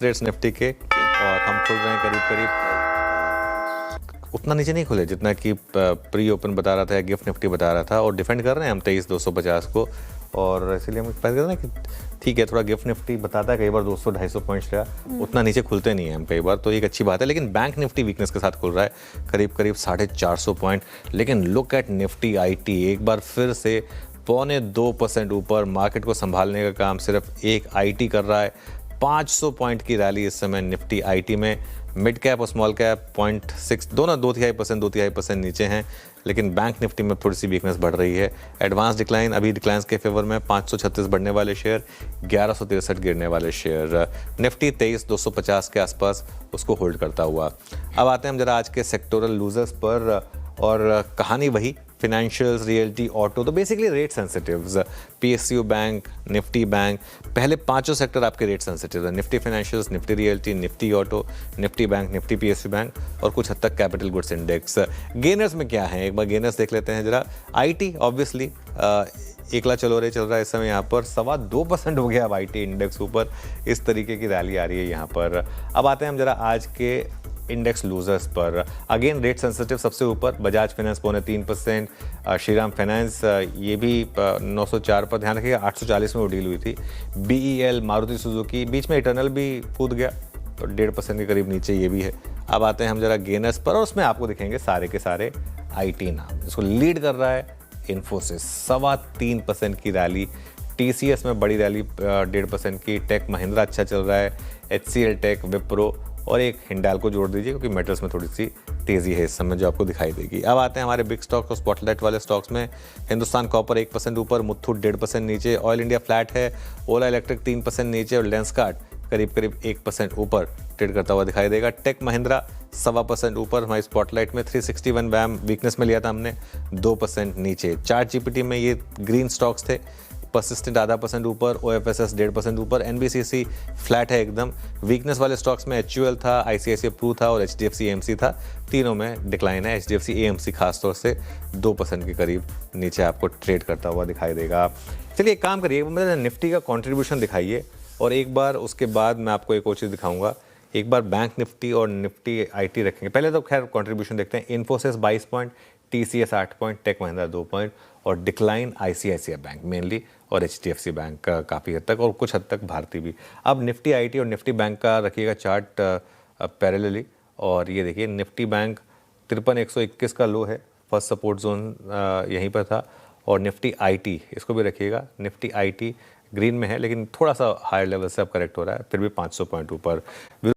Rates Nifty के और हम खुल रहे हैं करीब करीब उतना नीचे नहीं खुले जितना कि प्री ओपन बता रहा था या गिफ्ट निफ्टी बता रहा था, और डिफेंड कर रहे हैं हम 23,250 को। और इसलिए हम पहले कहते हैं कि ठीक है, थोड़ा गिफ्ट निफ्टी बताता है कई बार 200-250 पॉइंट्स रहा, उतना नीचे खुलते नहीं है हम कई बार, तो एक अच्छी बात है। लेकिन बैंक निफ्टी वीकनेस के साथ खुल रहा है करीब करीब 450 पॉइंट। लेकिन लुक एट निफ्टी आईटी, एक बार फिर से 2.25% ऊपर। मार्केट को संभालने का काम सिर्फ एक आईटी कर रहा है। 500 पॉइंट की रैली इस समय निफ्टी आईटी में। मिड कैप और स्मॉल कैप 0.6 दोनों 2.5% नीचे हैं। लेकिन बैंक निफ्टी में थोड़ी सी वीकनेस बढ़ रही है। एडवांस डिक्लाइन अभी डिक्लाइंस के फेवर में, 536 बढ़ने वाले शेयर, 1163 गिरने वाले शेयर। निफ्टी 23,250 के आसपास उसको होल्ड करता हुआ। अब आते हैं हम जरा आज के सेक्टोरल लूजर्स पर, और कहानी वही, फिनेंशियल्स, रियल्टी, ऑटो, तो basically rate sensitives. PSU bank, Nifty bank, पहले पांचों सेक्टर आपके रेट सेंसिटिव है। Nifty financials, Nifty realty, Nifty auto, Nifty bank, Nifty PSU bank और कुछ हद तक कैपिटल गुड्स इंडेक्स। गेनर्स में क्या है, एक बार गेनर्स देख लेते हैं जरा। आईटी ऑब्वियसली एकला चलो रे चल रहा है इस समय, यहाँ पर 2.25% हो गया अब आईटी इंडेक्स ऊपर। इस तरीके की रैली आ रही है यहाँ पर। अब आते हैं हम जरा आज के इंडेक्स लूजर्स पर। अगेन रेट सेंसिटिव सबसे ऊपर, बजाज फाइनेंस 3.25%, श्रीराम फाइनेंस ये भी 904 पर, ध्यान रखिएगा 840 में वो डील हुई थी। बीईएल, मारुति सुजुकी, बीच में इटर्नल भी कूद गया तो 1.5% के करीब नीचे ये भी है। अब आते हैं हम जरा गेनर्स पर, और उसमें आपको दिखेंगे सारे के सारे आईटी नाम। इसको लीड कर रहा है इन्फोसिस, 3.25% की रैली। टीसीएस में बड़ी रैली 1.5% की। टेक महिंद्रा अच्छा चल रहा है, एचसीएल टेक, विप्रो और एक हिंडाल को जोड़ दीजिए क्योंकि मेटल्स में थोड़ी सी तेजी है इस समय जो आपको दिखाई देगी। अब आते हैं हमारे बिग स्टॉक और स्पॉटलाइट वाले स्टॉक्स में। हिंदुस्तान कॉपर 1% ऊपर, मुथूट 1.5% नीचे, ऑयल इंडिया फ्लैट है, ओला इलेक्ट्रिक 3% नीचे और लेंसकार्ट करीब करीब 1% ऊपर ट्रेड करता हुआ दिखाई देगा। टेक महिंद्रा 1.25% ऊपर। हमारी स्पॉटलाइट में 361 वैम वीकनेस में लिया था हमने, 2% नीचे। चार्ट जीपीटी में ये ग्रीन स्टॉक्स थे, परसिस्टेंट 0.5% ऊपर, ओएफएसएस 1.5% ऊपर, एनबीसीसी फ्लैट है एकदम। वीकनेस वाले स्टॉक्स में एचयूएल था, आईसीआईसीआई प्रू था और एचडीएफसी एएमसी था। तीनों में डिक्लाइन है। एचडीएफसी एएमसी खासतौर से 2% के करीब नीचे आपको ट्रेड करता हुआ दिखाई देगा। चलिए एक काम करिए, मुझे निफ्टी का कॉन्ट्रीब्यूशन दिखाइए, और एक बार उसके बाद मैं आपको एक और चीज़ दिखाऊंगा। एक बार बैंक निफ्टी और निफ्टी आईटी रखेंगे। पहले तो खैर कॉन्ट्रीब्यूशन देखते हैं। Infosys 22 point, TCS 8 point, Tech Mahindra 2 point और डिक्लाइन आईसीआईसीआई बैंक मेनली और एचडीएफसी बैंक का काफ़ी हद तक, और कुछ हद तक भारतीय भी। अब निफ्टी आईटी और निफ्टी बैंक का रखिएगा चार्ट पैरेलली, और ये देखिए निफ्टी बैंक 53,121 का लो है, फर्स्ट सपोर्ट जोन यहीं पर था। और निफ्टी आईटी इसको भी रखिएगा, निफ्टी आईटी ग्रीन में है लेकिन थोड़ा सा हायर लेवल से अब करेक्ट हो रहा है, फिर भी 500 पॉइंट ऊपर।